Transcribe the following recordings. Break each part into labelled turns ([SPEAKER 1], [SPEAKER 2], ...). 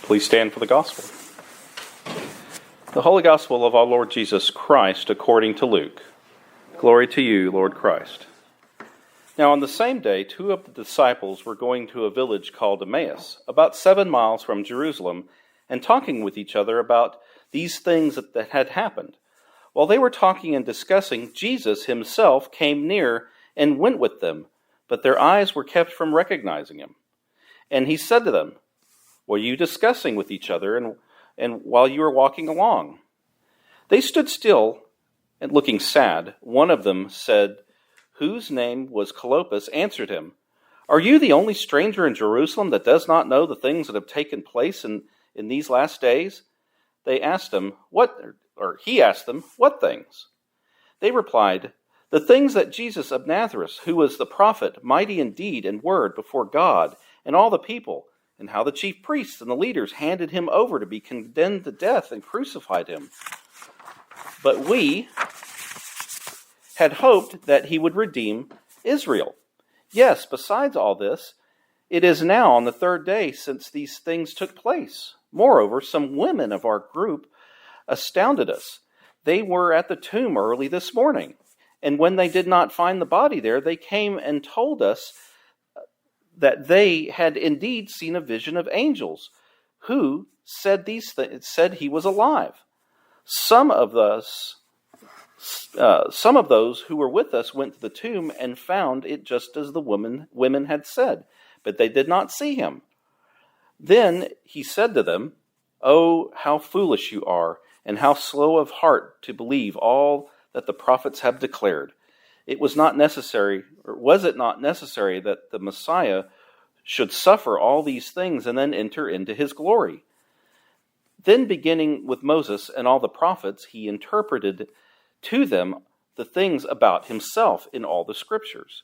[SPEAKER 1] Please stand for the gospel. The Holy Gospel of our Lord Jesus Christ according to Luke. Glory to you, Lord Christ. Now on the same day, 2 of the disciples were going to a village called Emmaus, about 7 miles from Jerusalem, and talking with each other about these things that had happened. While they were talking and discussing, Jesus himself came near and went with them, but their eyes were kept from recognizing him. And he said to them, "What are you discussing with each other and while you were walking along?" They stood still and looking sad. One of them said, whose name was Clopas, answered him, "Are you the only stranger in Jerusalem that does not know the things that have taken place in these last days?" They asked him, he asked them, "What things?" They replied, "The things that Jesus of Nazareth, who was the prophet, mighty in deed and word before God and all the people, and how the chief priests and the leaders handed him over to be condemned to death and crucified him. But we had hoped that he would redeem Israel. Yes, besides all this, it is now on the 3rd day since these things took place. Moreover, some women of our group astounded us. They were at the tomb early this morning, and when they did not find the body there, they came and told us that they had indeed seen a vision of angels, who said said he was alive. Some of those who were with us went to the tomb and found it just as the women had said, but they did not see him. Then he said to them, "Oh, how foolish you are, and how slow of heart to believe all that the prophets have declared. Was it not necessary that the Messiah should suffer all these things and then enter into his glory?" Then, beginning with Moses and all the prophets, he interpreted to them the things about himself in all the scriptures.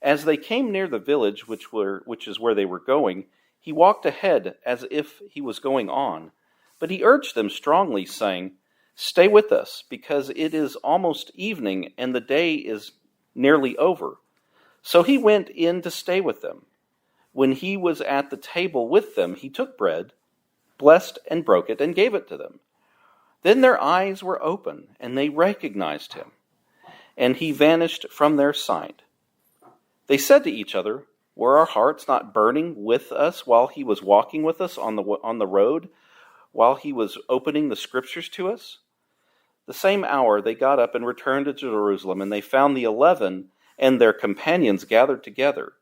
[SPEAKER 1] As they came near the village, which is where they were going, he walked ahead as if he was going on. But he urged them strongly, saying, "Stay with us, because it is almost evening, and the day is nearly over." So he went in to stay with them. When he was at the table with them, he took bread, blessed and broke it, and gave it to them. Then their eyes were open, and they recognized him, and he vanished from their sight. They said to each other, "Were our hearts not burning with us while he was walking with us on the road, while he was opening the scriptures to us?" The same hour they got up and returned to Jerusalem, and they found the 11 and their companions gathered together.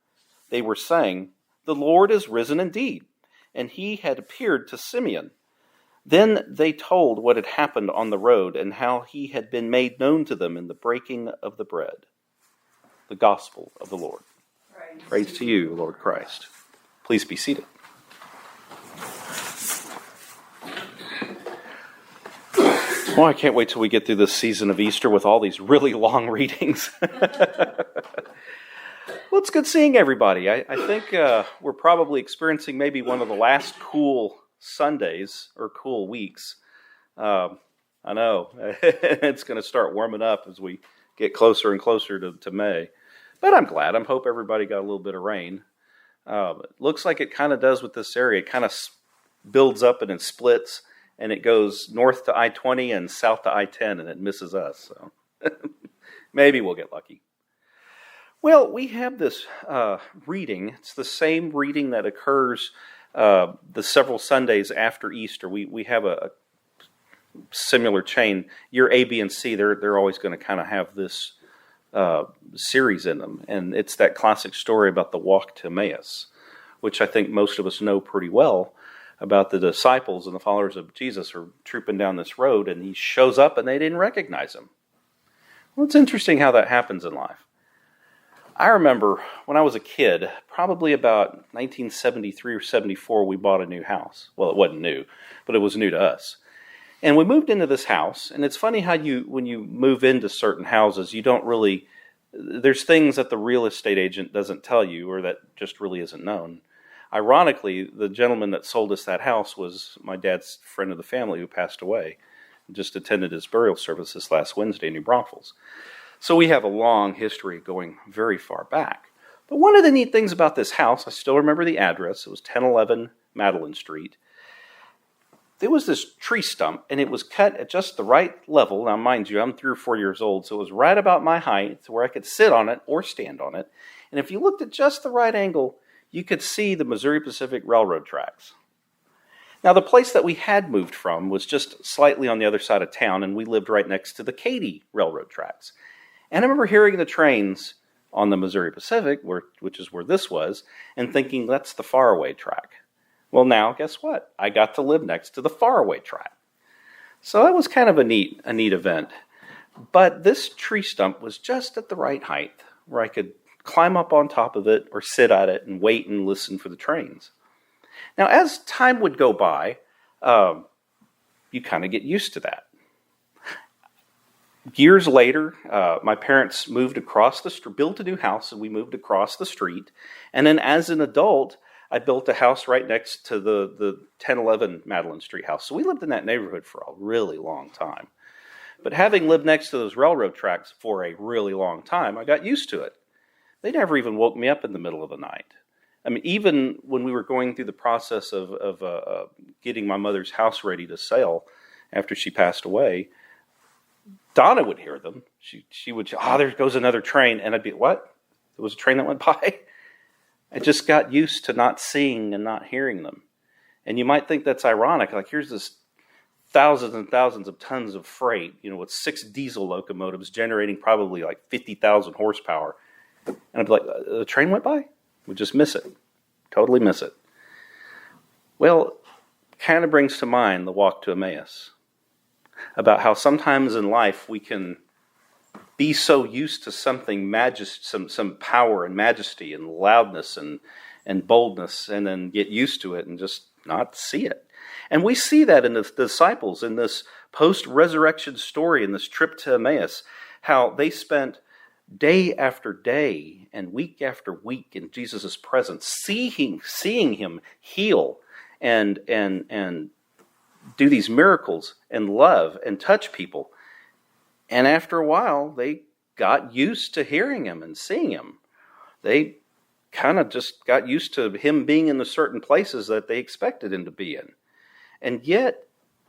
[SPEAKER 1] They were saying, "The Lord is risen indeed, and he had appeared to Simeon." Then they told what had happened on the road and how he had been made known to them in the breaking of the bread. The Gospel of the Lord. Praise to you, Lord Christ. Please be seated. Well, I can't wait till we get through this season of Easter with all these really long readings. Well, it's good seeing everybody. I think we're probably experiencing maybe one of the last cool Sundays or cool weeks. I know it's going to start warming up as we get closer and closer to May. But I'm glad. I hope everybody got a little bit of rain. It looks like it kind of does with this area. It kind of builds up and it splits, and it goes north to I-20 and south to I-10, and it misses us. So maybe we'll get lucky. Well, we have this reading. It's the same reading that occurs the several Sundays after Easter. We have a similar chain. Year A, B, and C, they're always going to kind of have this series in them. And it's that classic story about the walk to Emmaus, which I think most of us know pretty well, about the disciples and the followers of Jesus are trooping down this road, and he shows up and they didn't recognize him. Well, it's interesting how that happens in life. I remember when I was a kid, probably about 1973 or 74, we bought a new house. Well, it wasn't new, but it was new to us. And we moved into this house, and it's funny how when you move into certain houses, you don't really, there's things that the real estate agent doesn't tell you or that just really isn't known. Ironically, the gentleman that sold us that house was my dad's friend of the family who passed away. Just attended his burial service this last Wednesday in New Braunfels. So we have a long history going very far back. But one of the neat things about this house, I still remember the address. It was 1011 Madeline Street. there was this tree stump, and it was cut at just the right level. Now, mind you, I'm 3 or 4 years old, so it was right about my height to where I could sit on it or stand on it. And if you looked at just the right angle, you could see the Missouri Pacific Railroad tracks. Now, the place that we had moved from was just slightly on the other side of town, and we lived right next to the Katy Railroad tracks. And I remember hearing the trains on the Missouri Pacific, which is where this was, and thinking, that's the faraway track. Well, now, guess what? I got to live next to the faraway track. So that was kind of a neat event. But this tree stump was just at the right height where I could climb up on top of it or sit at it and wait and listen for the trains. Now, as time would go by, you kind of get used to that. Years later, my parents moved across the street, built a new house, and we moved across the street. And then as an adult, I built a house right next to the 1011 Madeline Street house. So we lived in that neighborhood for a really long time. But having lived next to those railroad tracks for a really long time, I got used to it. They never even woke me up in the middle of the night. I mean, even when we were going through the process of getting my mother's house ready to sell after she passed away, Donna would hear them. She would, there goes another train. And I'd be, what? There was a train that went by? I just got used to not seeing and not hearing them. And you might think that's ironic. Like, here's this thousands and thousands of tons of freight, with 6 diesel locomotives generating probably like 50,000 horsepower. And I'd be like, the train went by? We just miss it. Totally miss it. Well, kind of brings to mind the walk to Emmaus. About how sometimes in life we can be so used to something, some power and majesty and loudness and boldness, and then get used to it and just not see it. And we see that in the disciples in this post-resurrection story, in this trip to Emmaus, how they spent day after day and week after week in Jesus' presence, seeing him heal and do these miracles and love and touch people. And after a while, they got used to hearing him and seeing him. They kind of just got used to him being in the certain places that they expected him to be in. And yet,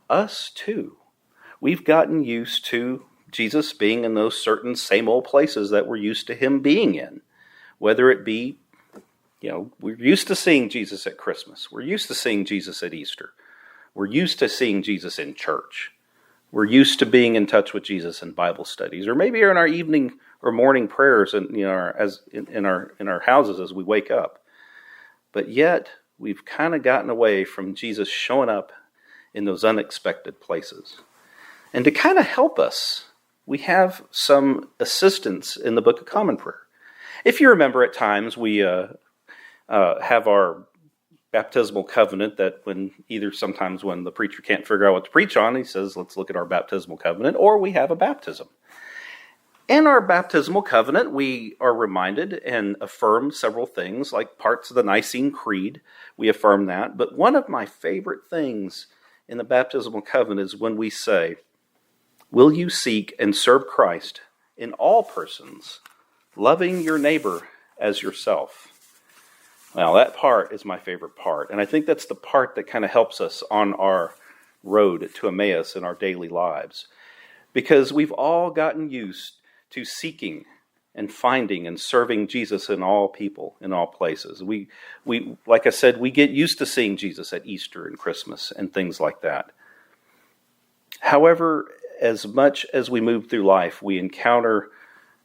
[SPEAKER 1] us too, we've gotten used to Jesus being in those certain same old places that we're used to him being in. Whether it be, we're used to seeing Jesus at Christmas. We're used to seeing Jesus at Easter. We're used to seeing Jesus in church. We're used to being in touch with Jesus in Bible studies, or maybe in our evening or morning prayers in our houses as we wake up. But yet, we've kind of gotten away from Jesus showing up in those unexpected places. And to kind of help us, we have some assistance in the Book of Common Prayer. If you remember, at times we have our baptismal covenant that sometimes when the preacher can't figure out what to preach on, he says, let's look at our baptismal covenant, or we have a baptism. In our baptismal covenant, we are reminded and affirm several things, like parts of the Nicene Creed. We affirm that. But one of my favorite things in the baptismal covenant is when we say, will you seek and serve Christ in all persons, loving your neighbor as yourself? Well, that part is my favorite part. And I think that's the part that kind of helps us on our road to Emmaus in our daily lives. Because we've all gotten used to seeking and finding and serving Jesus in all people, in all places. We like I said, we get used to seeing Jesus at Easter and Christmas and things like that. However, as much as we move through life, we encounter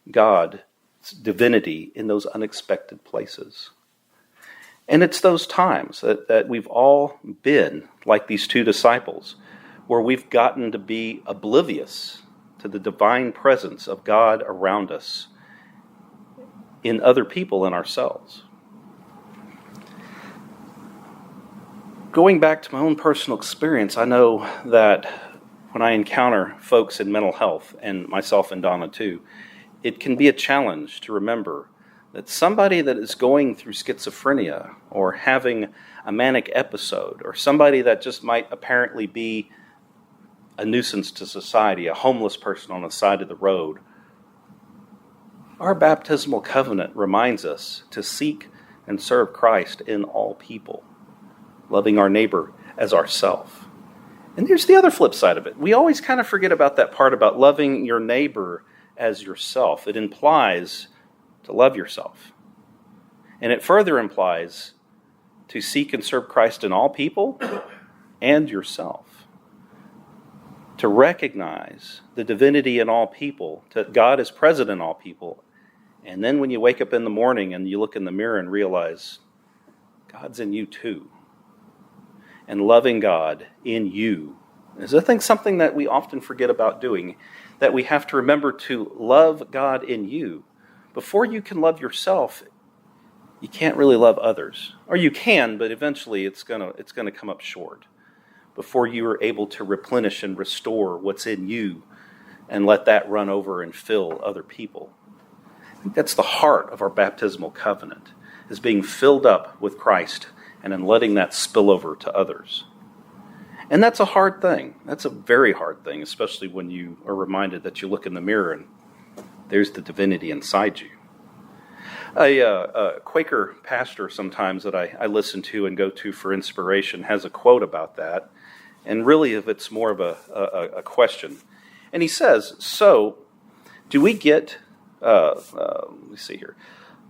[SPEAKER 1] God's divinity in those unexpected places. And it's those times that we've all been, like these 2 disciples, where we've gotten to be oblivious to the divine presence of God around us, in other people and ourselves. Going back to my own personal experience, I know that when I encounter folks in mental health, and myself and Donna too, it can be a challenge to remember that somebody that is going through schizophrenia or having a manic episode, or somebody that just might apparently be a nuisance to society, a homeless person on the side of the road, our baptismal covenant reminds us to seek and serve Christ in all people, loving our neighbor as ourself. And here's the other flip side of it. We always kind of forget about that part about loving your neighbor as yourself. It implies to love yourself. And it further implies to seek and serve Christ in all people and yourself. To recognize the divinity in all people, that God is present in all people. And then when you wake up in the morning and you look in the mirror and realize God's in you too. And loving God in you is, I think, something that we often forget about doing, that we have to remember to love God in you. Before you can love yourself, you can't really love others. Or you can, but eventually it's gonna come up short before you are able to replenish and restore what's in you and let that run over and fill other people. I think that's the heart of our baptismal covenant, is being filled up with Christ and then letting that spill over to others. And that's a hard thing. That's a very hard thing, especially when you are reminded that you look in the mirror and there's the divinity inside you. A Quaker pastor sometimes that I listen to and go to for inspiration has a quote about that, and really if it's more of a question. And he says, so do we get, let me see here.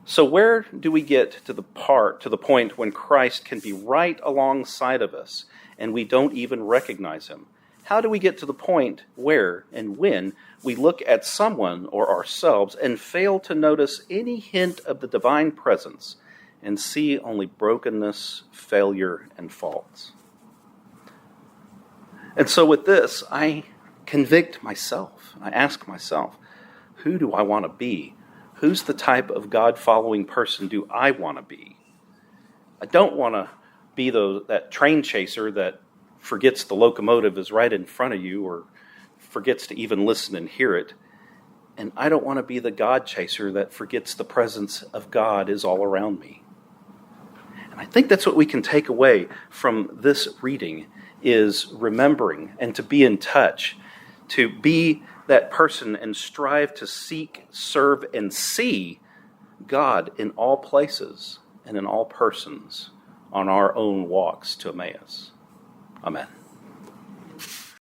[SPEAKER 1] So where do we get to the point when Christ can be right alongside of us and we don't even recognize him? How do we get to the point where and when we look at someone or ourselves and fail to notice any hint of the divine presence and see only brokenness, failure, and faults? And so with this, I convict myself. I ask myself, who do I want to be? Who's the type of God-following person do I want to be? I don't want to be that train chaser that forgets the locomotive is right in front of you or forgets to even listen and hear it. And I don't want to be the God chaser that forgets the presence of God is all around me. And I think that's what we can take away from this reading, is remembering and to be in touch, to be that person and strive to seek, serve, and see God in all places and in all persons on our own walks to Emmaus. Amen.